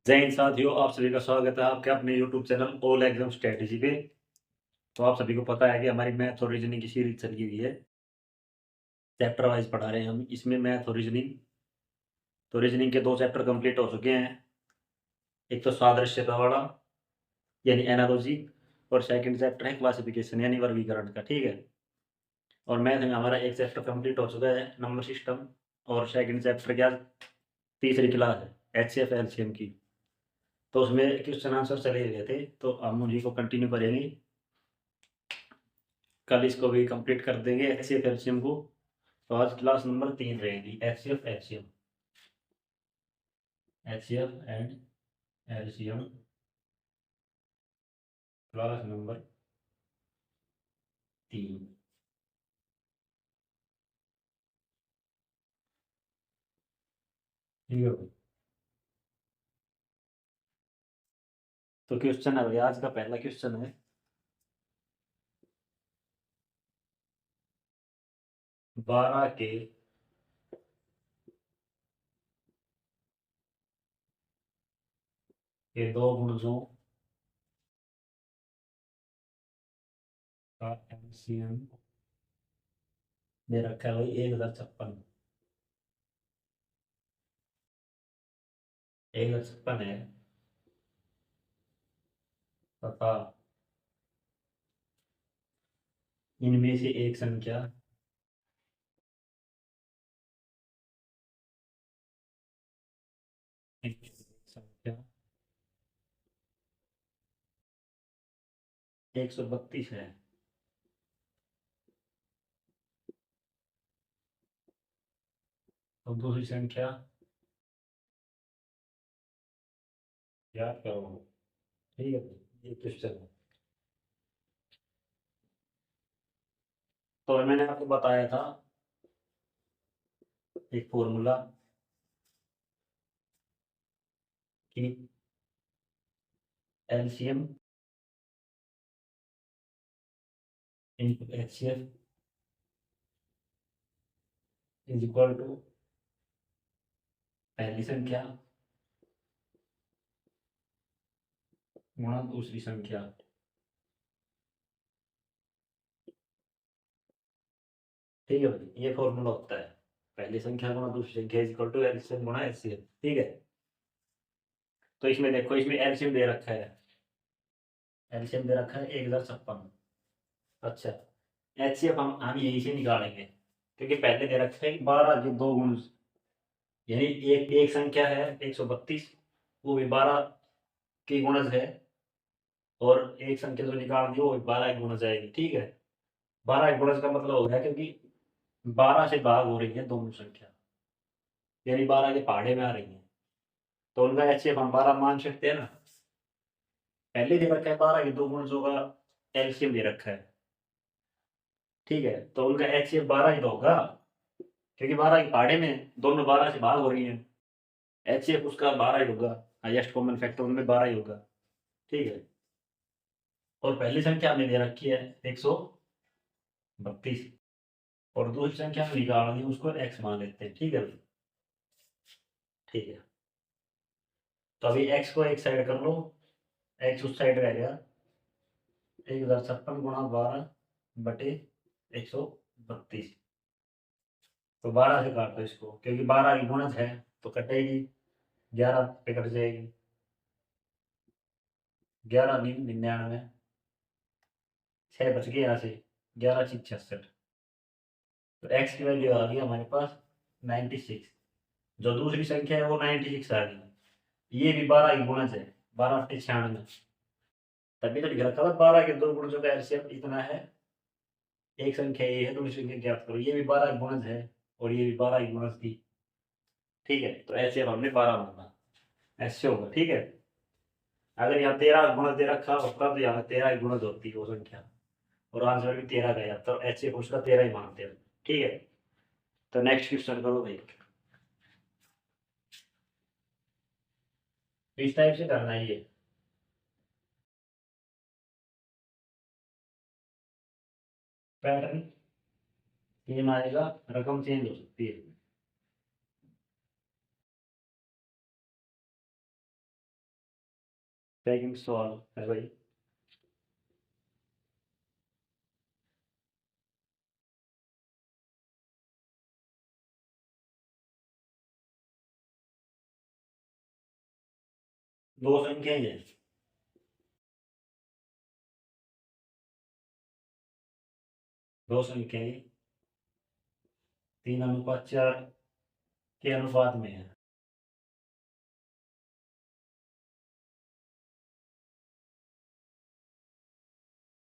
जय हिंद साथियों, आप सभी का स्वागत है आपके अपने YouTube channel all exam strategy पे। तो आप सभी को पता है कि हमारी मैथ और रीजनिंग की सीरीज चल रही है। चैप्टर वाइज पढ़ा रहे हैं हम इसमें मैथ और रीजनिंग। तो रीजनिंग के 2 चैप्टर कंप्लीट हो चुके हैं। एक तो सादृश्यता वाला यानी एनालॉजी, और सेकंड चैप्टर है क्लासिफिकेशन यानी वर्गीकरण का। ठीक है। और मैथ में हमारा एक चैप्टर कंप्लीट हो चुका है, नंबर सिस्टम। और सेकंड चैप्टर क्या, तीसरी क्लास है एचसीएफ एलसीएम की। तो उसमें क्वेश्चन आंसर चले गए थे, तो हम उन्हीं को कंटिन्यू करेंगे। कल इसको भी कंप्लीट कर देंगे एचसीएफ एलसीएम को। तो आज क्लास नंबर 3 रहेगी, HCF LCM. HCF and LCM class number 3। ठीक है भाई। तो क्वेश्चन है भाई, आज का पहला क्वेश्चन है 12 के दो गुणजों का एलसीएम दे रखा है भाई 1056। 1056 है तथा इनमें से एक संख्या संख्या 132 है। और दूसरी संख्या याद करो। ठीक है भाई, ये क्वेश्चन है। तो मैंने आपको बताया था एक फॉर्मूला कि LCM into HCF is equal to पहली संख्या गुणा दूसरी संख्या। ठीक है भाई, ये फॉर्मूला होता है। पहली संख्या गुणा दूसरी संख्या इज इक्वल टू एलसीएम गुणा एचसीएफ। ठीक है। तो इसमें देखो, इसमें एलसीएम दे रखा है। एलसीएम दे रखा है 1056। अच्छा, एचसीएफ हम यहीं से निकालेंगे, क्योंकि पहले दे रखा है 12 के दो गुण, यानी एक एक संख्या है 132, वो भी 12 की गुणज है। और एक संख्या जो निकाल दी वो 12 की गुणज आएगी। ठीक है। 12 की गुणज का मतलब हो गया, क्योंकि 12 से भाग हो रही है दोनों संख्या, यानी 12 के पहाड़े में आ रही है। तो उनका एचसीएफ हम 12 मान सकते हैं ना। पहले दे रखा है 12 के दो गुणजों का एलसीएम दे रखा है। ठीक है, तो उनका एचसीएफ 12 ही तो होगा, क्योंकि 12 के पहाड़े में दोनों 12 से भाग हो रही है। एचसीएफ उसका 12 ही होगा। हाईएस्ट कॉमन फैक्टर उनमें 12 ही होगा। ठीक है। और पहली संख्या हमें दे रखी है 132, और दूसरी संख्या हम निकाल दी, उसको एक्स मान लेते हैं। ठीक है भाई। ठीक है। तो अभी एक्स को एक साइड कर लो, एक्स उस साइड रह गया। 1056 गुणा 12 बटे 132। तो 12 से काट दो इसको, क्योंकि 12 की गुणज है तो कटेगी, 11 पे कट जाएगी। 11 नीम 99, 6 बच गए यहाँ से, 11 6 66। तो एक्स की वैल्यू आ गई हमारे पास 96। जो दूसरी संख्या है वो 96 आ गई। ये भी 12 की गुणज है, 12 अट्ठे 96। तभी तो लिख रखा था 12 के दो गुणजों का एलसीएम इतना है। एक संख्या ये है, दूसरी संख्या ज्ञात करो। ये भी 12 की गुणज है और ये भी 12 की गुणज थी। ठीक है, तो ऐसे अब हमने 12 माना, ऐसे होगा। ठीक है। अगर यहाँ 13 गुणज दे रखा होता तो यहाँ 13 की गुणज होती वो संख्या, और आंसर भी 13 का आता, तो ऐसे उसका 13 ही मानते हैं। ठीक है। तो नेक्स्ट क्वेश्चन करो भाई। इस टाइप से करना है ये। पैटर्न सेम आएगा, रकम चेंज हो सकती है। सेकंड सवाल है भाई। दो संख्याएं हैं, दो संख्याएं 3:4 के अनुपात में है।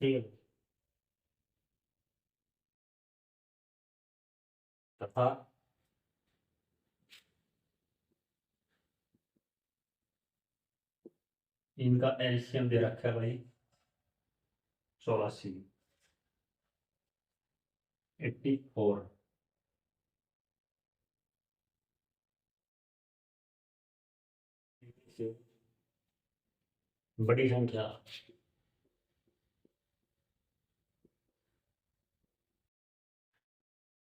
ठीक है, तथा इनका एलसीएम दे रखा है भाई 84, 84। बड़ी संख्या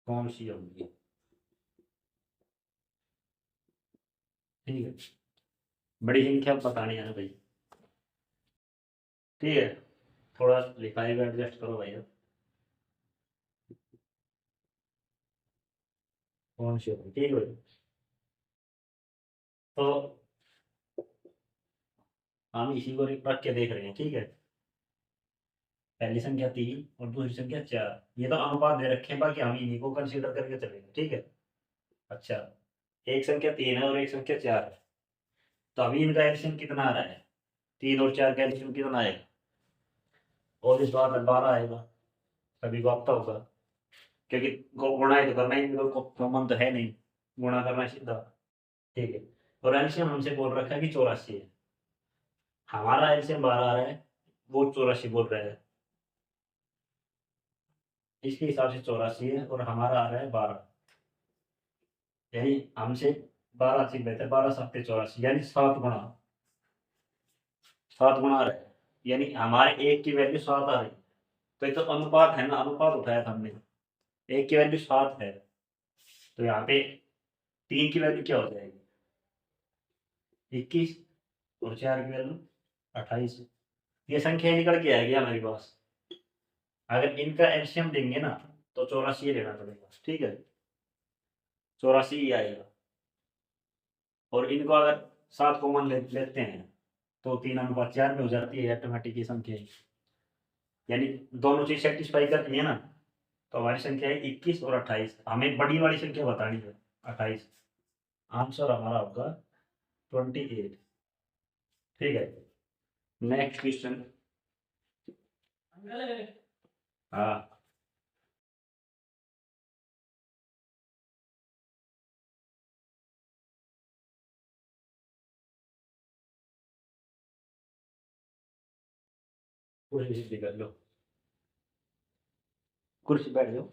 कौन सी होगी? ठीक है, बड़ी संख्या बतानी है ना भाई। ठीक है, थोड़ा लिखाई में एडजस्ट करो भाई। कौन सी होगी? ठीक है भाई। तो हम इसी को रख के देख रहे हैं। ठीक है, पहली संख्या 3 और दूसरी संख्या 4, ये तो अनुपात दे रखे हैं, बाकी हम इन्हीं को कंसीडर करके चलेंगे। ठीक है, अच्छा, एक संख्या 3 है और एक संख्या 4 है, तो अभी इनका एलसीएम कितना आ रहा है? 3 और 4 का एलसीएम कितना आएगा? और इस बार 12 आएगा, सभी को आता होगा, क्योंकि गुणा ही तो करना ही, कॉमन तो है नहीं, गुणा करना सीधा। ठीक है, और एलसीएम हमसे बोल रखा है कि 84 है, हमारा एलसीएम 12 आ रहा है, वो 84 बोल रहा है, इसके हिसाब से 84 है और हमारा आ रहा है 12, यानी हमसे 12 से बेहतर, 12 7 84, यानी 7 गुणा, 7 गुणा आ रहा है, यानी हमारे एक की वैल्यू 7 आ रही है। तो ये तो अनुपात है ना, अनुपात उठाया था हमने, एक की वैल्यू 7 है, तो यहाँ पे 3 की वैल्यू क्या हो जाएगी? 21, और 4 की वैल्यू 28। ये संख्या निकल के आएगी हमारे पास। अगर इनका एलसीएम देंगे ना, तो 84 लेना पड़ेगा। ठीक है, 84 ही आएगा, और इनको अगर 7 कॉमन लेते हैं, तो 3:4 में हो जाती है ऑटोमेटिक ये संख्या, यानी दोनों चीज सेटिस्फाई करती है ना। तो हमारी संख्या है 21 और 28, हमें बड़ी वाली संख्या बतानी है 28। आंसर हमारा होगा 28। ठीक है, नेक्स्ट क्वेश्चन। हाँ, कुर्सी सीधी कर लो, कुर्सी बैठ जाओ।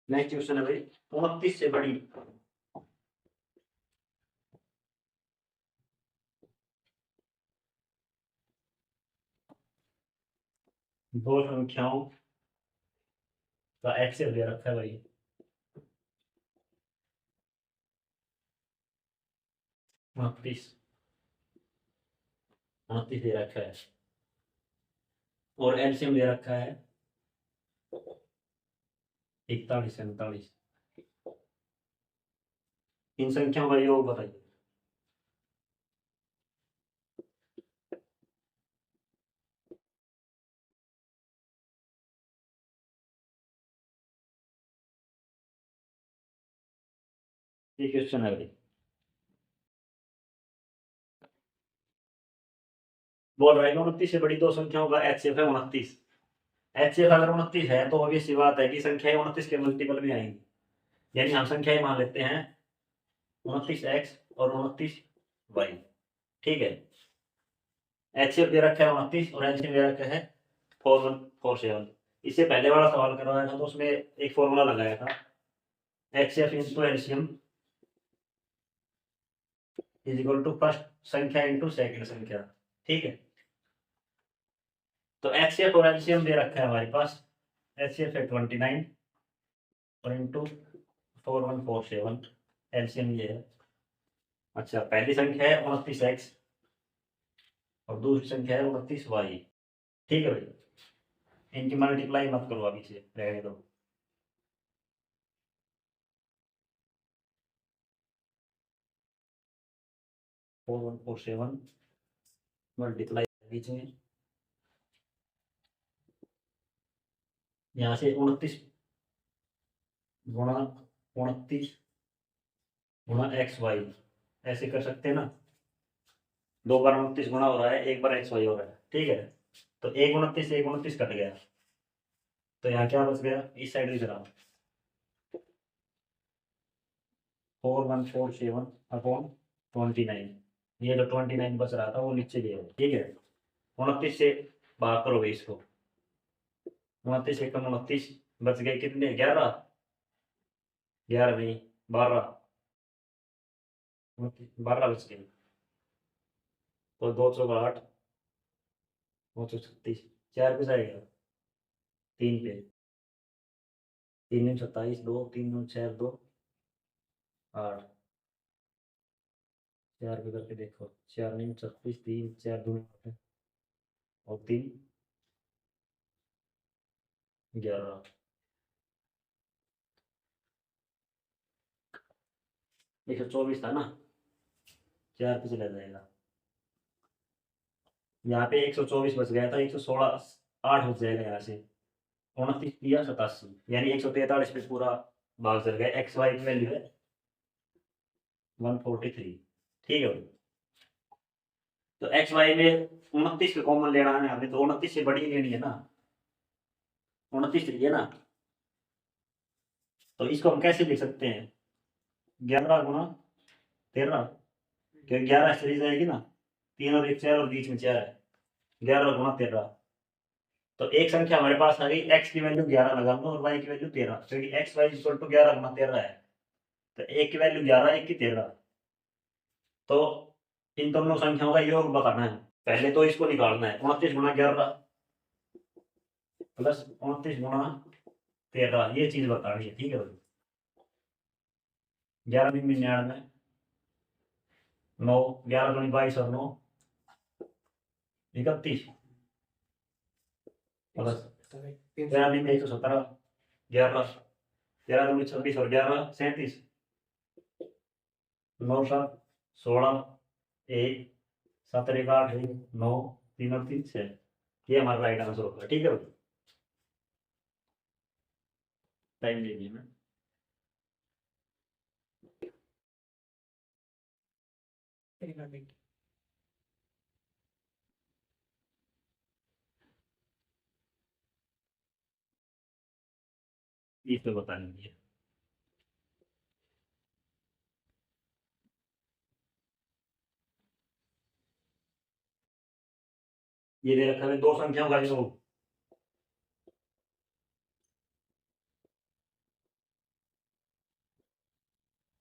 नेक्स्ट क्वेश्चन है भाई, 29 से बड़ी दो संख्याओं का एक्सेल दे रखा है भाई। 29, 29 दे रखा है, और एलसीएम दे रखा है 41 39। इन संख्याओं का योग बताइए। ये क्वेश्चन है भाई, बोल रहा है 29 से बड़ी दो संख्याओं का एचसीएफ है 29। एचसीएफ अगर 29 है, तो obvious सी बात है कि संख्याएं 29 के मल्टीपल में आएंगी, यानी हम संख्याएं मान लेते हैं 29x और 29y। ठीक है, एचसीएफ दे रखा है 29 और एलसीएम दे रखा है 4147। इससे पहले वाला सवाल करवाया था, तो उसमें एक फॉर्मूला लगाया था, HCF into LCM is equal to first संख्या इंटू सेकंड संख्या। ठीक है, तो एचसीएफ और एलसीएम दे रखा है हमारे पास, एचसीएफ है 29 और इंटू 4147, एलसीएम ये है अच्छा, पहली संख्या है 29x और दूसरी संख्या है 29y। ठीक है भाई, इनकी मल्टीप्लाई मत करो, अभी से रहने दो। Four one four seven multiply बीच में, यहाँ से 29 गुणा 29 गुणा एक्स वाई, ऐसे कर सकते हैं ना। 2 बार 29 गुणा हो रहा है, 1 बार एक्स वाई हो रहा है, ठीक है। तो 1 29 कट गया, तो यहाँ क्या बच गया, इस साइड लिख रहा हूँ 4147 अपॉन 29। ये जो 29 बच रहा था वो नीचे दिया है, ठीक है। 29 से भाग करो भाई इसको, 29 एकम 29, बच गए कितने, 11, 11 नहीं 12, 12 बच गए। तो 2 चौका 8, 236, 4 पे जाएगा, 3 पे, 3 27, 2 3 6 2 8, 4 पे करके देखो, 4 36, 3 4 2 और 3 11, 124 था ना, 4 पे चला जाएगा। यहाँ पे 124 बच गया था, 116 8 बच जाएगा यहाँ से, 29 या 87, यानी 143 पे पूरा भाग चल गया। एक्स वाई की वैल्यू है 143, ठीक है भाई। तो एक्स वाई में 29 का कॉमन लेना है हमें, तो 29 से बड़ी लेनी है ना, 29 लिए ना। तो इसको हम कैसे लिख सकते हैं, 11 गुणा 13, क्योंकि 11 चली जाएगी ना, 3 और 1 4 और बीच में 4 है, 11 गुणा 13। तो एक संख्या हमारे पास आ गई, x की वैल्यू 11 लगाऊंगा और y की वैल्यू 13, क्योंकि एक्स वाई इक्वल टू 11 गुणा 13 है। तो एक की वैल्यू 11, एक की 13। तो इन दोनों संख्याओं का योग बताना है, पहले तो इसको निकालना है, 29 गुणा 11 प्लस 29 गुणा 13, ये चीज बतानी है, ठीक है भाई। 11 99, 9 11 दूनी 22 और 9 31 प्लस 13 117, 11 13 दूनी 26 और 11 37, 9 7 16 1 7 1 8 9 3 और 3 6, ये हमारा राइट आंसर होगा, ठीक है भाई। टाइम लीजिए मैं, इस पे बता दीजिए। ये दे रखा है 2 संख्याओं का योग,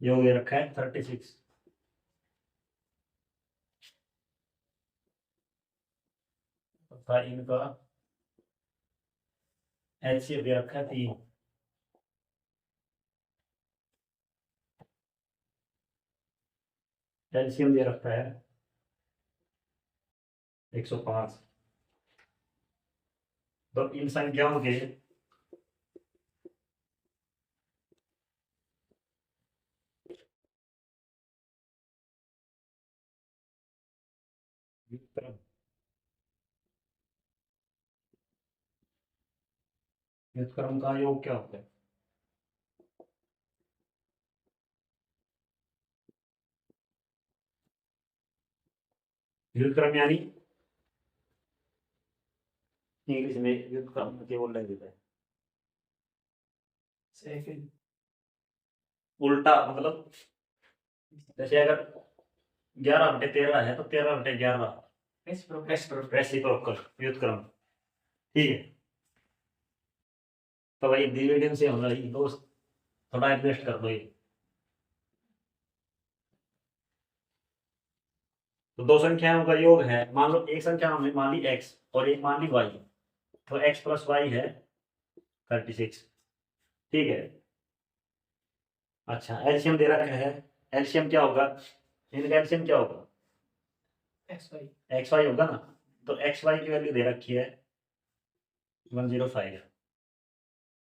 योग दे रखा है 36, तथा इनका एचसीएफ दे रखा है 3, एलसीएम दे रखा है 105। तो इन संख्याओं के व्युत्क्रम, व्युत्क्रम का योग क्या होता है, व्युत्क्रम यानी इंग्लिश में व्युत्क्रम केवल ले देता है, उल्टा मतलब, जैसे अगर 11/13 है तो 13/11 रेसिप्रोकल व्युत्क्रम, ठीक है। तो भाई डिविडेंड से होना ही दोस्त, थोड़ा एडजस्ट कर दो ये। तो 2 संख्याओं का योग है, मान लो एक संख्या हमने मान ली x और एक मान ली y, तो x प्लस वाई है 36, ठीक है। अच्छा, एलसीएम दे रखा है, एलसीएम क्या होगा, इनका एलसीएम क्या होगा? एक्स वाई होगा ना। तो एक्स वाई की वैल्यू दे रखी है 105।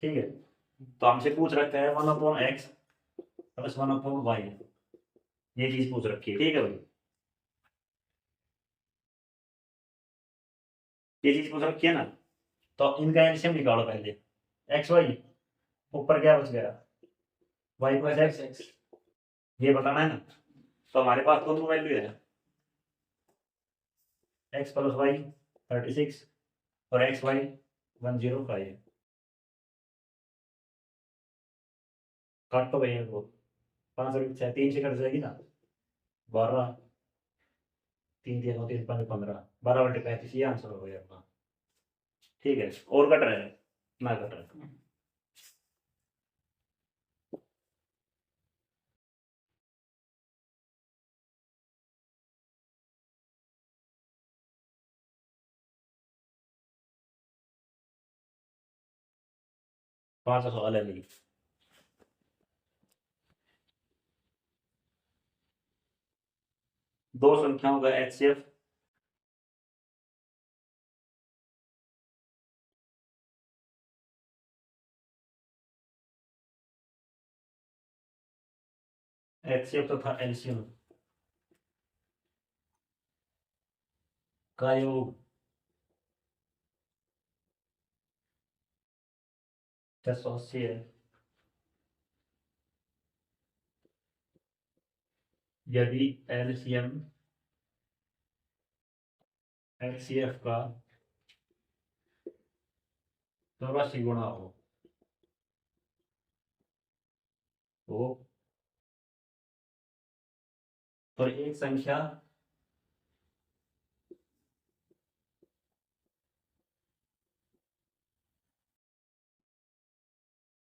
ठीक है, तो हमसे पूछ रखा है 1/x प्लस 1/y, ये चीज पूछ रखी है। ठीक है भाई, ये चीज पूछ रखी है ना। तो इनका एलसीएम निकालो पहले। एक्स वाई ऊपर क्या बच गया, वाई प्लस एक्स, ये बताना है ना। तो हमारे पास दोनों वैल्यू है, एक्स प्लस वाई 36 और एक्स वाई 105। काट तो भैया को, 5 3 से कट जाएगी ना, 12, 3 3 9 3 5 15, 12/35, ये आंसर हो गया अपना। ठीक है, और कट रहा है ना, कट रहा है। 5 सवाल है मेरी। दो संख्याओं का एचसीएफ। एचसीएफ तो था एलसीएम का योग 680 है। यदि एलसीएम एचसीएफ का 84 गुना हो तो, और एक संख्या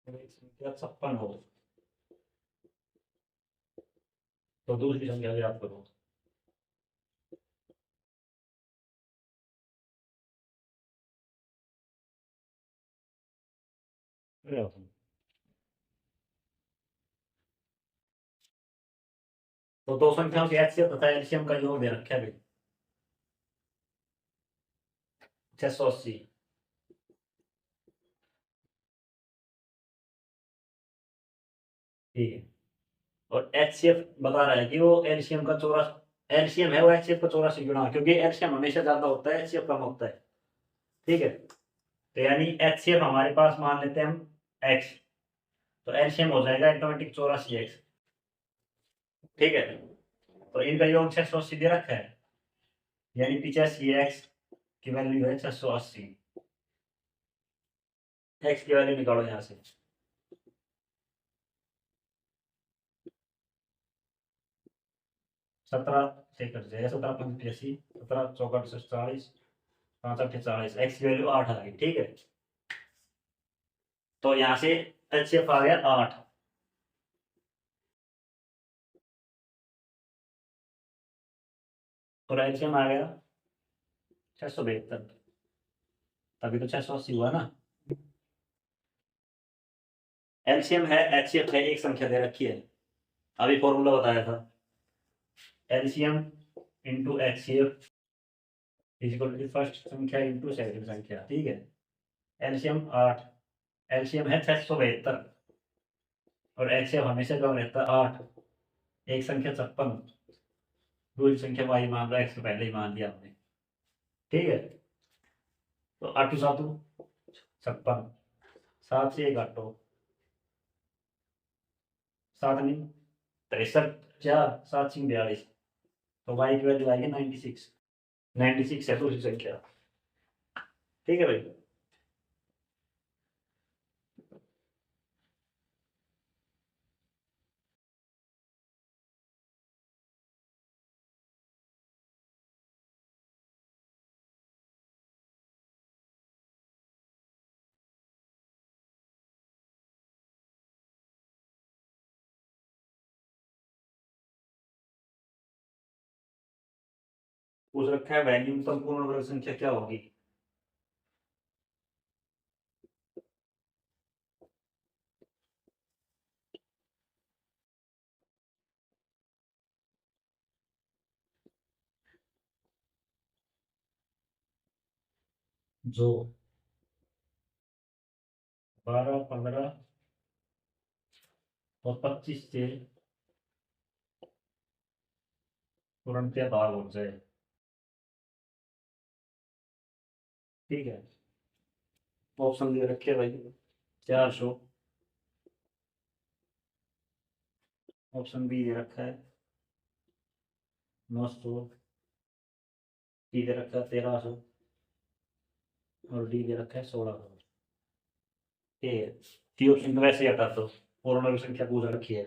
एक संख्या 56 हो तो दूसरी संख्या भी याद करो। तो दो संख्याओं के एचसीएफ तथा एलसीएम का योग दे रखा है भाई 680। ठीक है, और एचसीएफ बता रहा है कि वो एलसीएम का 84, एलसीएम है वो एचसीएफ का 84 गुना, क्योंकि एलसीएम हमेशा ज्यादा होता है, एचसीएफ कम होता है। ठीक है, तो यानी एचसीएफ हमारे पास मान लेते हैं हम एक्स, तो एलसीएम हो जाएगा ऑटोमेटिक 84x। ठीक है, तो इनका योग 680 दे रखा है, यानी 85x की वैल्यू है 680। एक्स की वैल्यू निकालो यहाँ से। 17 से कट जाएगा, 17 × 5 = 80, 17 × 4 = 40, 5 × 8 = 40, एक्स की वैल्यू 8 आ गई। ठीक है, तो यहाँ से एचसीएफ आ गया 8, और एलसीएम आ गया 672, तभी तो 680 हुआ ना। एलसीएम है एचसीएफ है, एक संख्या दे रखी है, अभी फॉर्मूला बताया था, LCM into HCF equal to first संख्या इंटू सेकंड संख्या। ठीक है, एलसीएम 8, एलसीएम है 672, और एचसीएफ हमेशा कम रहता है 8, एक संख्या 56, दूसरी संख्या वाई मान रहा है, एक्स तो पहले ही मान लिया हमने। ठीक है, तो 8 7 56, 7 से 1 काटो, 7 नहीं 63, 4 7 6 42, तो वाई की वैल्यू आएगी 96। 96 है दूसरी संख्या। ठीक है भाई, पूछ रखा है वैल्यूनतम पूर्ण वर्ग संख्या क्या होगी। जो 12, 15 और 25 से पूर्णतः भाग हो जाए। ठीक है, ऑप्शन दे रखे भाई। 400, ऑप्शन बी दे रखा है 900, सी दे रखा है 1300 और डी दे रखा है 1600। ठीक है, सी ऑप्शन तो वैसे ही हटा दो, पूर्ण वर्ग संख्या पूछ रखी है।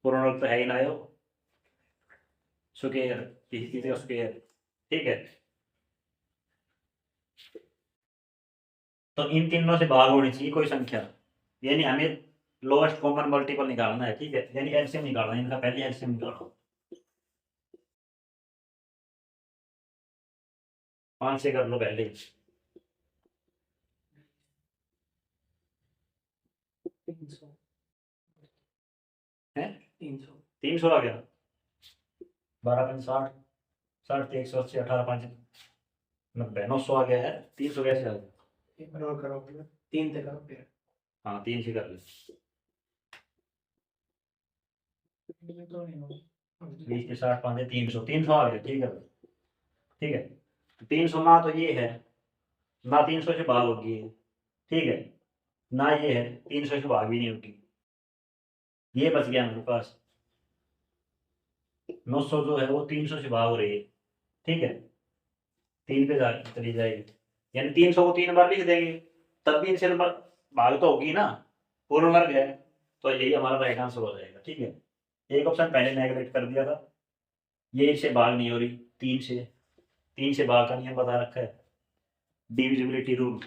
पूर्ण वर्ग तो है ही ना यो, स्क्वायर, किसी का स्क्वायर। ठीक है, तो इन तीनों से भाग होनी चाहिए कोई संख्या, यानी हमें लोएस्ट कॉमन मल्टीपल निकालना है। ठीक है, यानी एलसीएम निकालना है, इनका पहले एलसीएम निकालो। 5 से कर लो पहले। 300 है 300 300 आ गया। 12 5 60, 60 से 180, 18 5 90, 900 आ गया है। 300 कैसे आ गया? एक बार और करो, 3 से करो फिर। हाँ 3 से कर ले। ये तो नहीं होगा। 20 के 60 5 300, 300 आ गया। ठीक है, ठीक है, 300 ना तो ये है, ना 300 से भाग होगी। ठीक है, ना ये है, 300 से भाग भी नहीं होगी। ये बच गया मेरे पास। 900 जो है वो 300 से भाग हो रही है। ठीक है, 3 पे चली जाएगी, यानी 300 को 3 बार लिख देंगे, तब भी इनसे नंबर भाग तो होगी ना, पूर्ण वर्ग है। तो यही हमारा राइट आंसर हो जाएगा। ठीक है, एक ऑप्शन पहले नेगलेक्ट कर दिया था, ये इससे भाग नहीं हो रही। 3 से भाग का नियम बता रखा है, डिविजिबिलिटी रूल।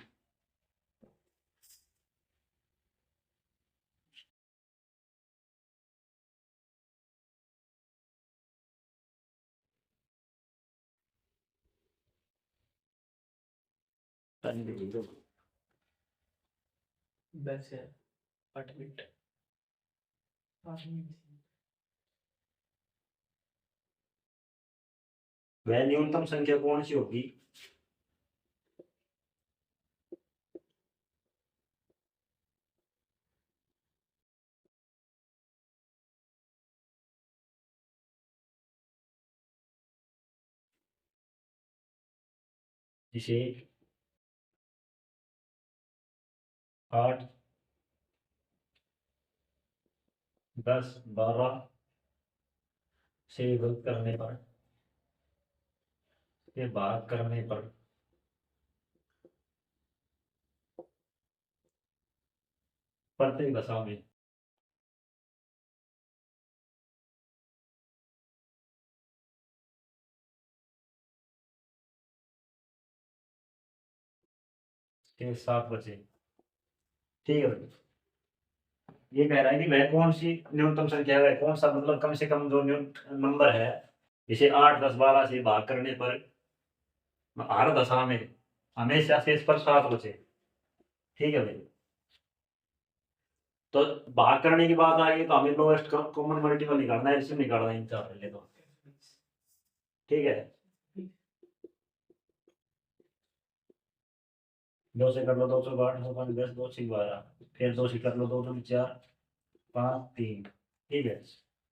वैसे 8 मिनट 8 मिनट। वह न्यूनतम संख्या कौन सी होगी जिसे 8, 10, 12 से विभक्त करने पर, से भाग करने पर प्रत्येक दशा में के 7 बचे। ठीक है भाई, ये कह रहा है कि वह कौन सी न्यूनतम संख्या है, कौन सा मतलब कम से कम जो नंबर है, इसे 8, 10, 12 से भाग करने पर हर दशा में हमेशा शेष पर 7 बचे। ठीक है भाई, तो भाग करने की बात आ गई तो हमें लोएस्ट कॉमन मल्टीपल निकालना है, इसमें निकालना है इनका पहले तो। ठीक है, 2 से कर लो 2, 8, 9, 5, 10, 2 6 12, फिर 2 से कर लो 2, 2 4, 5 3। ठीक है,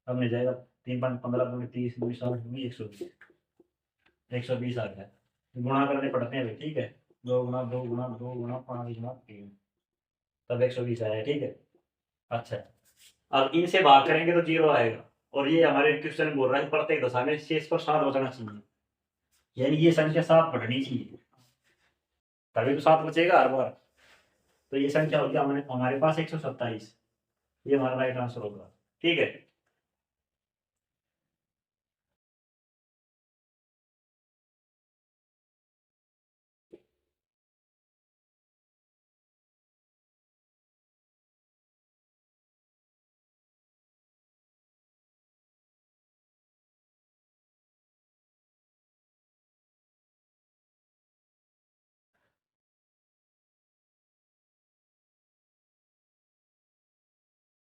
अब मिल जाएगा 3 5 15 2 30 2 60 2 120, 120 आ गया। गुणा करने पड़ते हैं भाई। ठीक है, 2 गुना 2 गुना 2 गुना 5 गुना 3, तब 120 आया। ठीक है, अच्छा, अब इनसे भाग करेंगे तो 0 आएगा, और ये हमारे क्वेश्चन में बोल रहा है प्रत्येक दशा में शेष पर 7 बचना चाहिए, यानी ये संख्या 7 बढ़नी चाहिए, तभी तो 7 बचेगा हर बार। तो ये संख्या होगी हमारे पास 127, ये हमारा राइट आंसर होगा। ठीक है,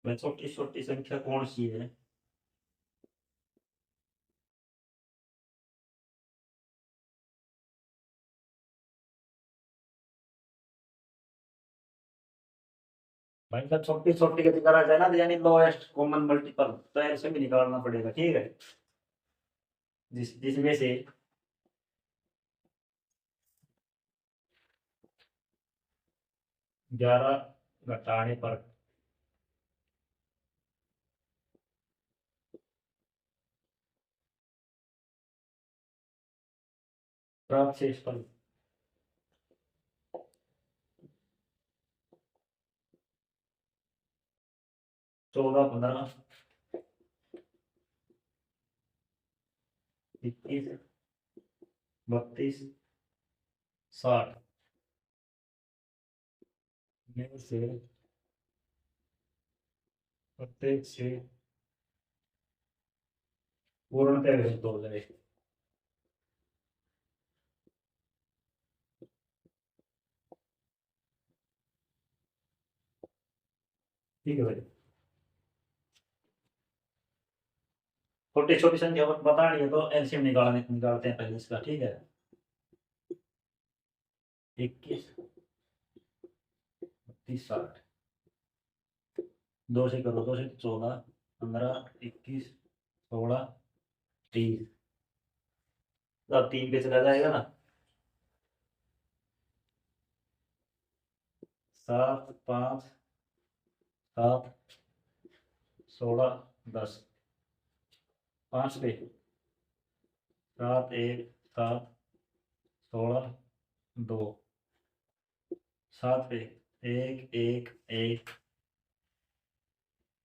मैं छोटी छोटी संख्या कौन सी है? भाई जब छोटी छोटी की करा जाए ना तो यानी लोएस्ट कॉमन मल्टीपल तो ऐसे भी निकालना पड़ेगा, ठीक है। जिसमें से 11 घटाने पर प्राप्त शेषफल 14, 15, 21, 32, 60 में से प्रत्येक से पूर्णतः विरुद्ध हो जाए। ठीक है भाई, छोटी छोटी संख्या बतानी है तो एलसीएम निकालते हैं पहले इसका, ठीक है। 21, 32, 60 दो से करो, 2 से 14, 15, 21, 16, 30, अब 3 पे चला जाएगा ना। 7, 5, 7, 16, 10 5 पे 7, 1, 7, 16, 2 7 पे 1, 1, 1,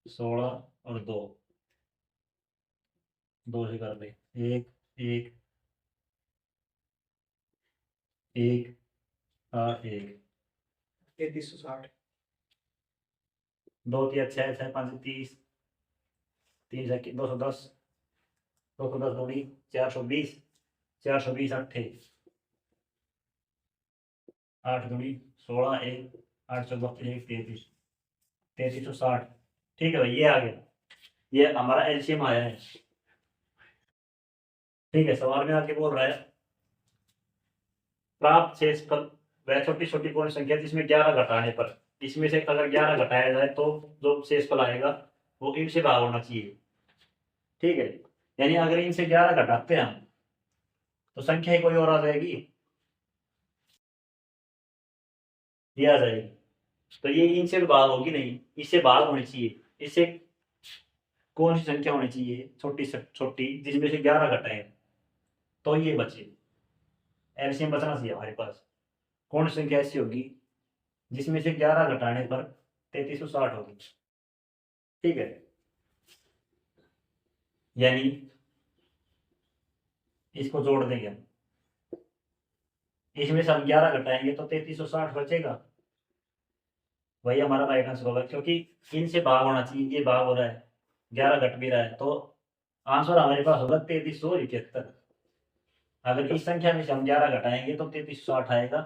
16 और 2 2 से कर ले 1, 1, 1, 8, 1 3360 2 3 6 6 5 30 3 से 210 210 दूनी 420 420 28 8 दूनी 16 1 8 चौदह 1 33 3360। ठीक है भाई, ये आ गया, ये हमारा एलसीएम आया है। ठीक है, सवाल में आगे बोल रहा है प्राप्त शेषफल वह छोटी छोटी पूर्ण संख्या जिसमें 11 घटाने पर, इसमें से अगर 11 घटाया जाए तो जो शेषफल आएगा वो इनसे भाग होना चाहिए। ठीक है, यानी अगर इनसे 11 घटाते हैं हम तो संख्या ही कोई और आ जाएगी, ये आ जाएगी। तो ये इनसे तो भाग होगी नहीं, इससे भाग होनी चाहिए। इससे कौन सी संख्या होनी चाहिए छोटी से छोटी जिसमें से 11 घटाए तो ये बचे, एलसीएम बचना चाहिए हमारे पास। कौन सी संख्या ऐसी होगी जिसमें से 11 घटाने पर 3360 होगी। ठीक है, यानी इसको जोड़ देंगे हम, इसमें से हम 11 घटाएंगे तो 3360 बचेगा, वही हमारा राइट आंसर होगा। क्योंकि इनसे भाग होना चाहिए, ये भाग हो रहा है, 11 घट भी रहा है, तो आंसर हमारे पास होगा 3371। अगर इस संख्या में से हम 11 घटाएंगे तो 3360 आएगा,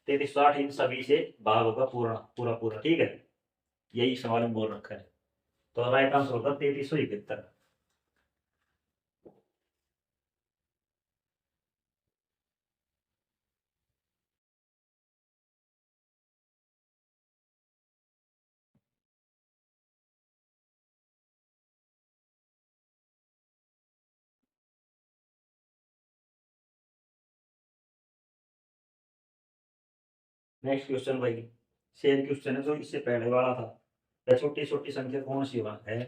3360 इन सभी से भाग होगा पूरा पूरा पूरा। ठीक है, यही सवाल में बोल रखा है, तो राइट आंसर होगा 3371। नेक्स्ट क्वेश्चन भाई, सेम क्वेश्चन है जो इससे पहले वाला था। वह छोटी छोटी संख्या कौन सी है।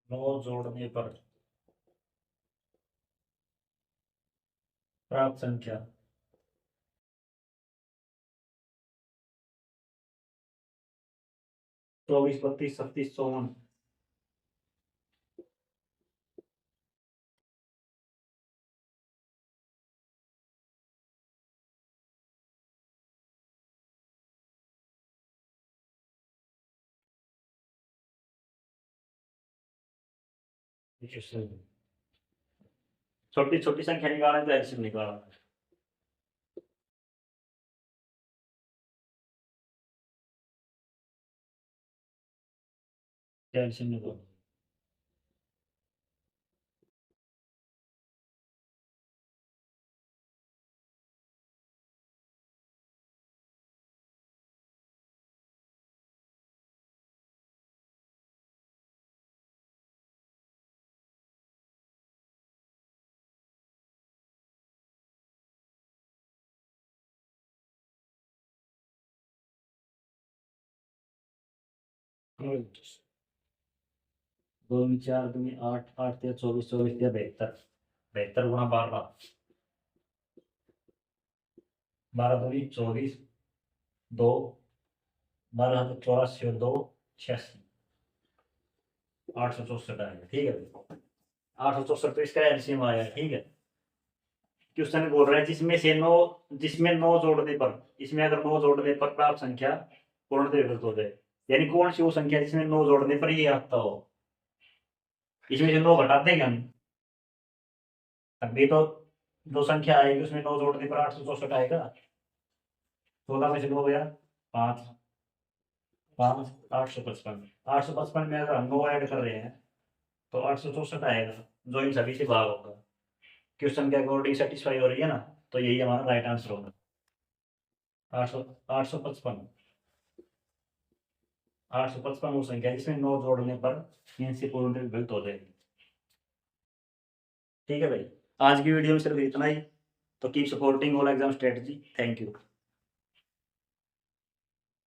नौ जोड़ने पर प्राप्त संख्या 24, 32, 36, 54। छोटी छोटी संख्या निकालना तो एलसीएम निकालना है। कैल्शियम निकालो। दो में 4 दूनी 8, 8 या 24, 24 या 72, 72 गुणा 12, 12 दूनी 24, 2, 12 तो 84 और 2 86, 864 आएगा। ठीक है, 864 तो इसका एलसीएम आया। ठीक है, क्वेश्चन बोल रहा है जिसमें 9 जोड़ने पर, इसमें अगर 9 जोड़ने पर प्राप्त संख्या पूर्णतः विभक्त हो जाए, यानी कौन सी वो संख्या जिसमें 9 जोड़ने पर ये आता हो। इसमें से 9 घटाते हैं हम, तभी तो दो संख्या आएगी, उसमें 9 जोड़ने पर 864 आएगा। 16 में से 9 गया 5, 5 855, 855 में अगर हम 9 ऐड कर रहे हैं तो 864 आएगा, जो इन सभी से भाग होगा। क्वेश्चन के अकॉर्डिंग सेटिस्फाई हो रही है ना, तो यही हमारा राइट आंसर होगा। 855 855 वो संख्या है जिसमें 9 जोड़ने पर इनसे पूर्ण विभक्त हो जाएगी। ठीक है भाई, आज की वीडियो में सिर्फ इतना ही। तो keep supporting all exam strategy. Thank you.